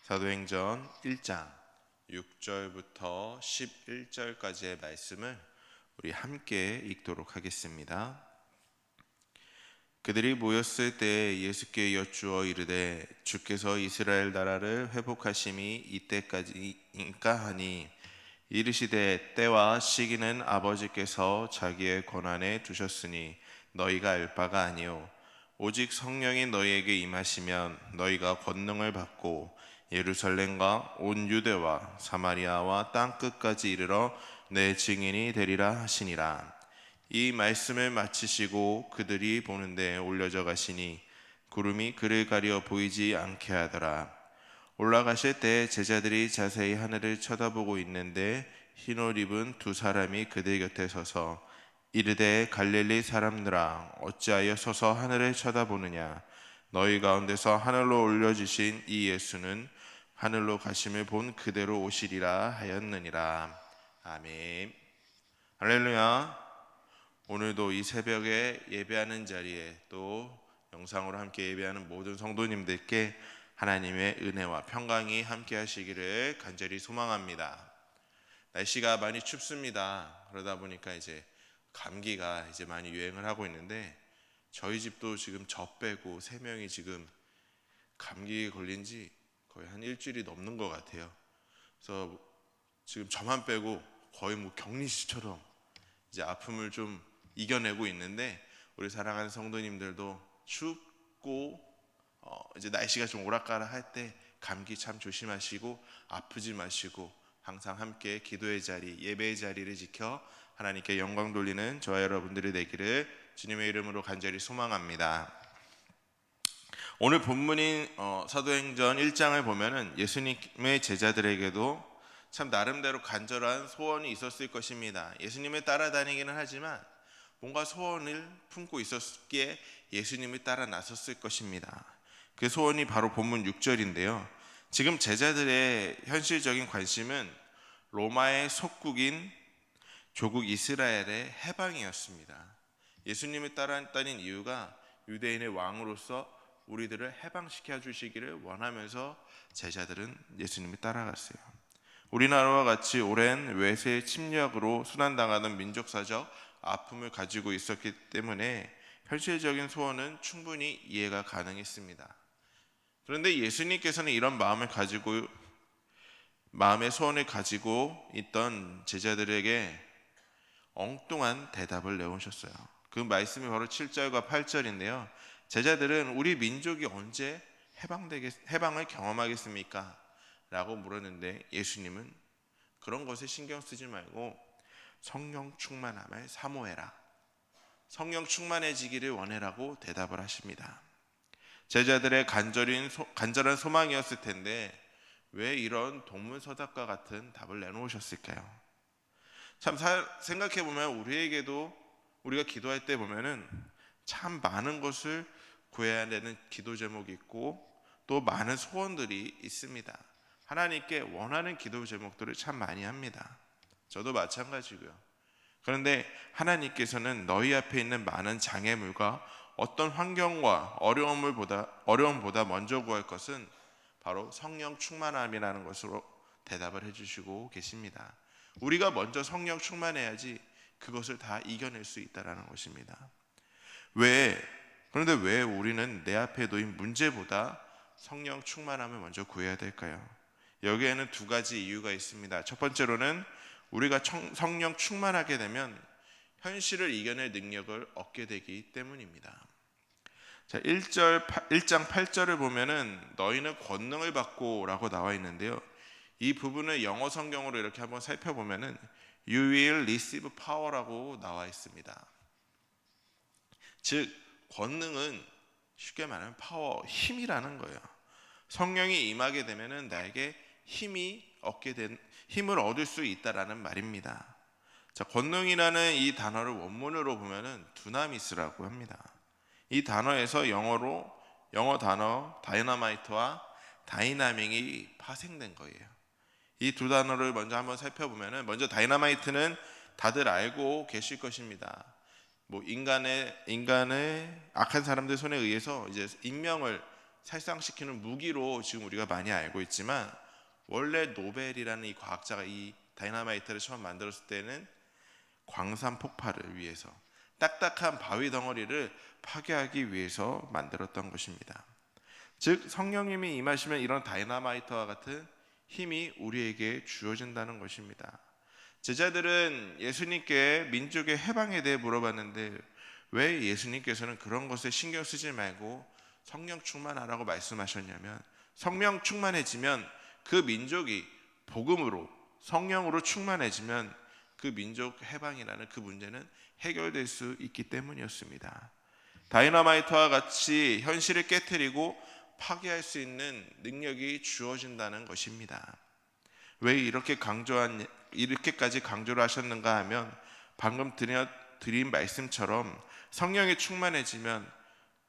사도행전 1장 6절부터 11절까지의 말씀을 우리 함께 읽도록 하겠습니다. 그들이 모였을 때 예수께 여쭈어 이르되 주께서 이스라엘 나라를 회복하심이 이때까지인가 하니 이르시되 때와 시기는 아버지께서 자기의 권한에 두셨으니 너희가 알 바가 아니요 오직 성령이 너희에게 임하시면 너희가 권능을 받고 예루살렘과 온 유대와 사마리아와 땅끝까지 이르러 내 증인이 되리라 하시니라. 이 말씀을 마치시고 그들이 보는데 올려져 가시니 구름이 그를 가려 보이지 않게 하더라. 올라가실 때 제자들이 자세히 하늘을 쳐다보고 있는데 흰옷 입은 두 사람이 그들 곁에 서서 이르되 갈릴리 사람들아 어찌하여 서서 하늘을 쳐다보느냐. 너희 가운데서 하늘로 올려주신 이 예수는 하늘로 가심을 본 그대로 오시리라 하였느니라. 아멘. 할렐루야. 오늘도 이 새벽에 예배하는 자리에 또 영상으로 함께 예배하는 모든 성도님들께 하나님의 은혜와 평강이 함께 하시기를 간절히 소망합니다. 날씨가 많이 춥습니다. 그러다 보니까 이제 감기가 이제 많이 유행을 하고 있는데 저희 집도 지금 저 빼고 3명이 지금 감기에 걸린 지 거의 한 일주일이 넘는 것 같아요. 그래서 지금 저만 빼고 거의 뭐 격리시처럼 이제 아픔을 좀 이겨내고 있는데 우리 사랑하는 성도님들도 춥고 이제 날씨가 좀 오락가락 할 때 감기 참 조심하시고 아프지 마시고 항상 함께 기도의 자리, 예배의 자리를 지켜 하나님께 영광 돌리는 저와 여러분들이 되기를 주님의 이름으로 간절히 소망합니다. 오늘 본문인 사도행전 1장을 보면은 예수님의 제자들에게도 참 나름대로 간절한 소원이 있었을 것입니다. 예수님을 따라다니기는 하지만 뭔가 소원을 품고 있었기에 예수님을 따라 나섰을 것입니다. 그 소원이 바로 본문 6절인데요. 지금 제자들의 현실적인 관심은 로마의 속국인 조국 이스라엘의 해방이었습니다. 예수님을 따라다닌 이유가 유대인의 왕으로서 우리들을 해방시켜 주시기를 원하면서 제자들은 예수님을 따라갔어요. 우리나라와 같이 오랜 외세 침략으로 순환당하는 민족사적 아픔을 가지고 있었기 때문에 현실적인 소원은 충분히 이해가 가능했습니다. 그런데 예수님께서는 이런 마음의 소원을 가지고 있던 제자들에게 엉뚱한 대답을 내오셨어요. 그 말씀이 바로 7절과 8절인데요. 제자들은 우리 민족이 언제 해방을 경험하겠습니까? 라고 물었는데 예수님은 그런 것에 신경 쓰지 말고 성령 충만함을 사모해라. 성령 충만해지기를 원해라고 대답을 하십니다. 제자들의 간절한 소망이었을 텐데 왜 이런 동문서답과 같은 답을 내놓으셨을까요? 참 생각해보면 우리가 기도할 때 보면은 참 많은 것을 구해야 되는 기도 제목이 있고 또 많은 소원들이 있습니다. 하나님께 원하는 기도 제목들을 참 많이 합니다. 저도 마찬가지고요. 그런데 하나님께서는 너희 앞에 있는 많은 장애물과 어떤 환경과 어려움보다 먼저 구할 것은 바로 성령 충만함이라는 것으로 대답을 해주시고 계십니다. 우리가 먼저 성령 충만해야지 그것을 다 이겨낼 수 있다는 것입니다. 그런데 왜 우리는 내 앞에 놓인 문제보다 성령 충만함을 먼저 구해야 될까요? 여기에는 두 가지 이유가 있습니다. 첫 번째로는 우리가 성령 충만하게 되면 현실을 이겨낼 능력을 얻게 되기 때문입니다. 자, 1장 8절을 보면은 너희는 권능을 받고 라고 나와 있는데요. 이 부분을 영어 성경으로 이렇게 한번 살펴보면은 You will receive power라고 나와 있습니다. 즉 권능은 쉽게 말하면 파워, 힘이라는 거예요. 성령이 임하게 되면은 나에게 힘을 얻을 수 있다라는 말입니다. 자, 권능이라는 이 단어를 원문으로 보면은 두나미스라고 합니다. 이 단어에서 영어 단어 다이너마이트와 다이나믹이 파생된 거예요. 이 두 단어를 먼저 한번 살펴보면은 먼저 다이너마이트는 다들 알고 계실 것입니다. 인간의 악한 사람들 손에 의해서 이제 인명을 살상시키는 무기로 지금 우리가 많이 알고 있지만, 원래 노벨이라는 이 과학자가 이 다이너마이트를 처음 만들었을 때는 광산 폭발을 위해서, 딱딱한 바위 덩어리를 파괴하기 위해서 만들었던 것입니다. 즉 성령님이 임하시면 이런 다이너마이트와 같은 힘이 우리에게 주어진다는 것입니다. 제자들은 예수님께 민족의 해방에 대해 물어봤는데, 왜 예수님께서는 그런 것에 신경 쓰지 말고 성령 충만하라고 말씀하셨냐면, 성령 충만해지면 그 민족이 복음으로 성령으로 충만해지면 그 민족 해방이라는 그 문제는 해결될 수 있기 때문이었습니다. 다이너마이트와 같이 현실을 깨트리고 파괴할 수 있는 능력이 주어진다는 것입니다. 왜 이렇게까지 강조를 하셨는가 하면, 방금 드린 말씀처럼 성령이 충만해지면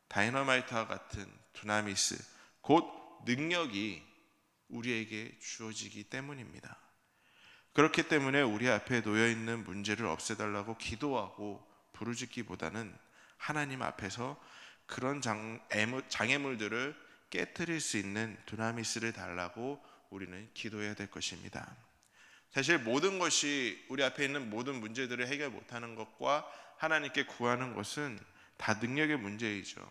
다이너마이트와 같은 두나미스, 곧 능력이 우리에게 주어지기 때문입니다. 그렇기 때문에 우리 앞에 놓여있는 문제를 없애달라고 기도하고 부르짖기보다는 하나님 앞에서 그런 장애물들을 깨트릴 수 있는 두나미스를 달라고 우리는 기도해야 될 것입니다. 사실 모든 것이, 우리 앞에 있는 모든 문제들을 해결 못하는 것과 하나님께 구하는 것은 다 능력의 문제이죠.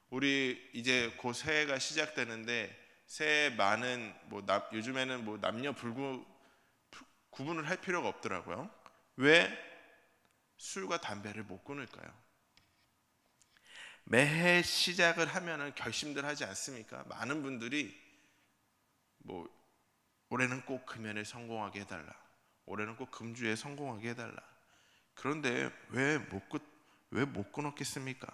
우리 이제 곧 새해가 시작되는데, 새해 많은 요즘에는 남녀 구분을 할 필요가 없더라고요. 왜 술과 담배를 못 끊을까요? 매해 시작을 하면은 결심들 하지 않습니까? 많은 분들이 올해는 꼭 금연에 성공하게 해달라, 올해는 꼭 금주에 성공하게 해달라. 그런데 왜 못 끊었겠습니까?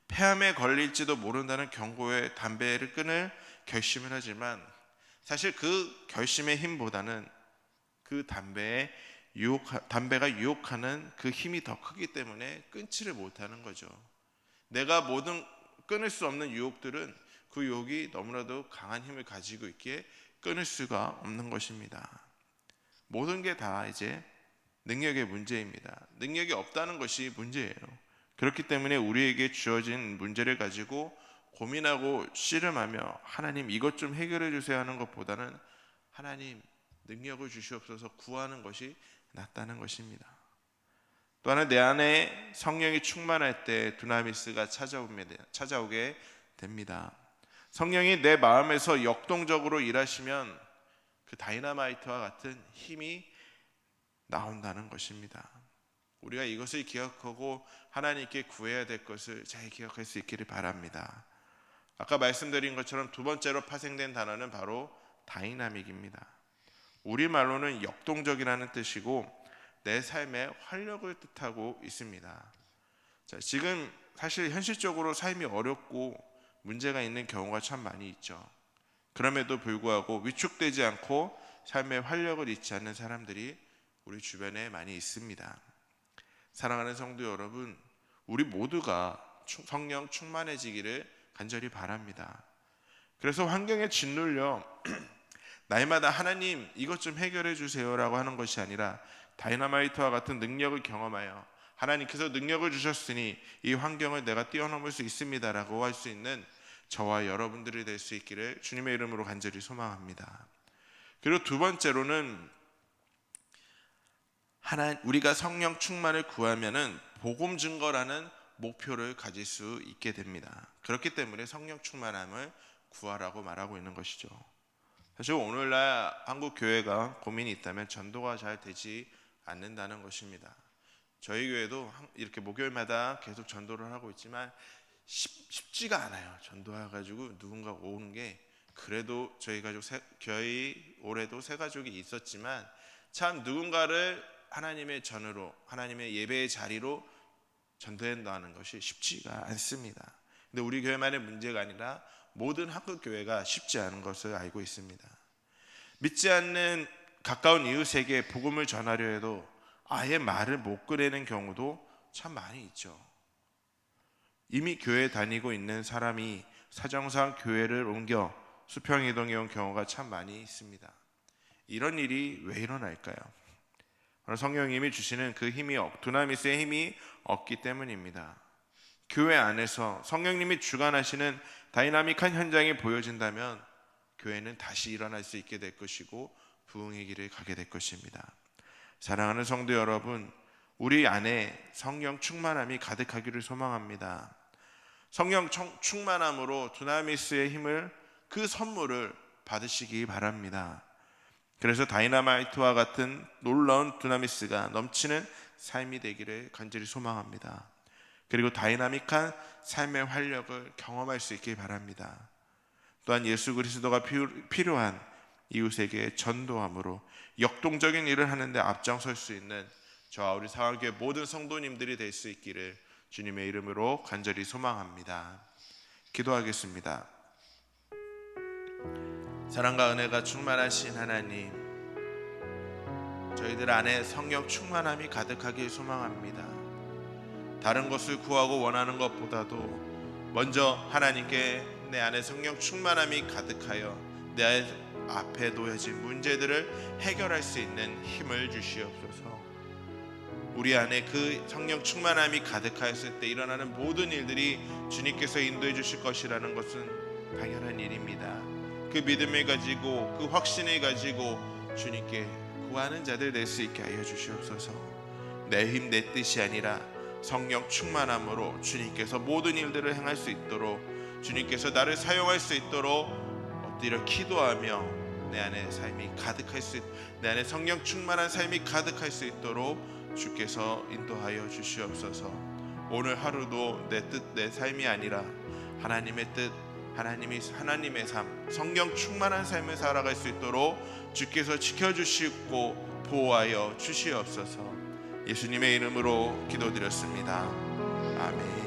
폐암에 걸릴지도 모른다는 경고에 담배를 끊을 결심을 하지만, 사실 그 결심의 힘보다는 그 담배가 유혹하는 그 힘이 더 크기 때문에 끊지를 못하는 거죠. 내가 모든 끊을 수 없는 유혹들은 그 유혹이 너무나도 강한 힘을 가지고 있기에 끊을 수가 없는 것입니다. 모든 게 다 이제 능력의 문제입니다. 능력이 없다는 것이 문제예요. 그렇기 때문에 우리에게 주어진 문제를 가지고 고민하고 씨름하며 하나님 이것 좀 해결해 주세요 하는 것보다는 하나님 능력을 주시옵소서 구하는 것이 낫다는 것입니다. 또 하나, 내 안에 성령이 충만할 때 두나미스가 찾아오게 됩니다. 성령이 내 마음에서 역동적으로 일하시면 그 다이너마이트와 같은 힘이 나온다는 것입니다. 우리가 이것을 기억하고 하나님께 구해야 될 것을 잘 기억할 수 있기를 바랍니다. 아까 말씀드린 것처럼 두 번째로 파생된 단어는 바로 다이나믹입니다. 우리말로는 역동적이라는 뜻이고 내 삶의 활력을 뜻하고 있습니다. 자, 지금 사실 현실적으로 삶이 어렵고 문제가 있는 경우가 참 많이 있죠. 그럼에도 불구하고 위축되지 않고 삶의 활력을 잃지 않는 사람들이 우리 주변에 많이 있습니다. 사랑하는 성도 여러분, 우리 모두가 성령 충만해지기를 간절히 바랍니다. 그래서 환경에 짓눌려 날마다 하나님 이것 좀 해결해 주세요라고 하는 것이 아니라 다이너마이트와 같은 능력을 경험하여 하나님께서 능력을 주셨으니 이 환경을 내가 뛰어넘을 수 있습니다라고 할 수 있는 저와 여러분들이 될 수 있기를 주님의 이름으로 간절히 소망합니다. 그리고 두 번째로는 우리가 성령 충만을 구하면은 복음 증거라는 목표를 가질 수 있게 됩니다. 그렇기 때문에 성령 충만함을 구하라고 말하고 있는 것이죠. 사실 오늘날 한국 교회가 고민이 있다면 전도가 잘 되지 않는다는 것입니다. 저희 교회도 이렇게 목요일마다 계속 전도를 하고 있지만 쉽지가 않아요. 전도해가지고 누군가 오는 게. 그래도 저희 가족 올해도 세 가족이 있었지만 참 누군가를 하나님의 전으로, 하나님의 예배의 자리로 전도한다는 것이 쉽지가 않습니다. 근데 우리 교회만의 문제가 아니라 모든 한국 교회가 쉽지 않은 것을 알고 있습니다. 믿지 않는 가까운 이웃에게 복음을 전하려 해도 아예 말을 못 꺼내는 경우도 참 많이 있죠. 이미 교회 다니고 있는 사람이 사정상 교회를 옮겨 수평이동해 온 경우가 참 많이 있습니다. 이런 일이 왜 일어날까요? 성령님이 주시는 그 힘이, 두나미스의 힘이 없기 때문입니다. 교회 안에서 성령님이 주관하시는 다이나믹한 현장이 보여진다면 교회는 다시 일어날 수 있게 될 것이고 부흥의 길을 가게 될 것입니다. 사랑하는 성도 여러분, 우리 안에 성령 충만함이 가득하기를 소망합니다. 성령 충만함으로 두나미스의 힘을, 그 선물을 받으시기 바랍니다. 그래서 다이나마이트와 같은 놀라운 두나미스가 넘치는 삶이 되기를 간절히 소망합니다. 그리고 다이나믹한 삶의 활력을 경험할 수 있길 바랍니다. 또한 예수 그리스도가 필요한 이웃에게 전도함으로 역동적인 일을 하는데 앞장설 수 있는 저와 우리 사랑교회 모든 성도님들이 될 수 있기를 주님의 이름으로 간절히 소망합니다. 기도하겠습니다. 사랑과 은혜가 충만하신 하나님, 저희들 안에 성령 충만함이 가득하길 소망합니다. 다른 것을 구하고 원하는 것보다도 먼저 하나님께 내 안에 성령 충만함이 가득하여 내 앞에 놓여진 문제들을 해결할 수 있는 힘을 주시옵소서. 우리 안에 그 성령 충만함이 가득하였을 때 일어나는 모든 일들이 주님께서 인도해 주실 것이라는 것은 당연한 일입니다. 그 믿음을 가지고, 그 확신을 가지고 주님께 구하는 자들 될 수 있게 하여 주시옵소서. 내 힘, 내 뜻이 아니라 성령 충만함으로 주님께서 모든 일들을 행할 수 있도록, 주님께서 나를 사용할 수 있도록 엎드려 기도하며 내 안에 삶이 가득할 수, 내 안에 성령 충만한 삶이 가득할 수 있도록 주께서 인도하여 주시옵소서. 오늘 하루도 내 뜻, 내 삶이 아니라 하나님의 뜻, 하나님의 삶, 성령 충만한 삶을 살아갈 수 있도록 주께서 지켜주시고 보호하여 주시옵소서. 예수님의 이름으로 기도드렸습니다. 아멘.